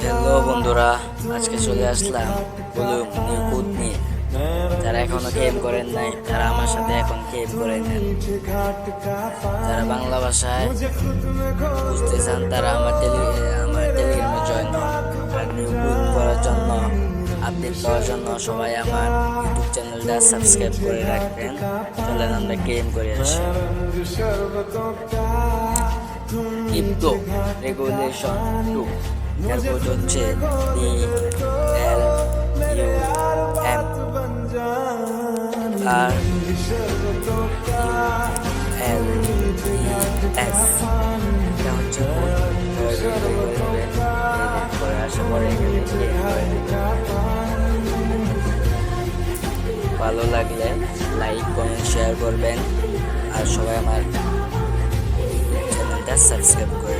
Hello বন্ধুরা, আজকে চলে আসলাম ব্লুম নিউ কোড নিয়ে। যারা এখনো গেম করেন নাই তারা আমার সাথে এখন গেম করে নেন। যারা বাংলা ভাষায় বুঝতে চান তারা আমার টেলিগ্রামে জয়েন হন। আর নিউ কোড করার জন্য, আপডেট পাওয়ার জন্য সবাই আমার ইউটিউব চ্যানেলটা সাবস্ক্রাইব করে রাখবেন। চলেন আমরা গেম করে আসি। ইপটো রেগুলেশন 2 এরপর হচ্ছে DLUM আর LES, এটা হচ্ছে করে আসার পরে ভালো লাগলে লাইক কমেন্ট শেয়ার করবেন আর সবাই আমার চ্যানেলটা সাবস্ক্রাইব করে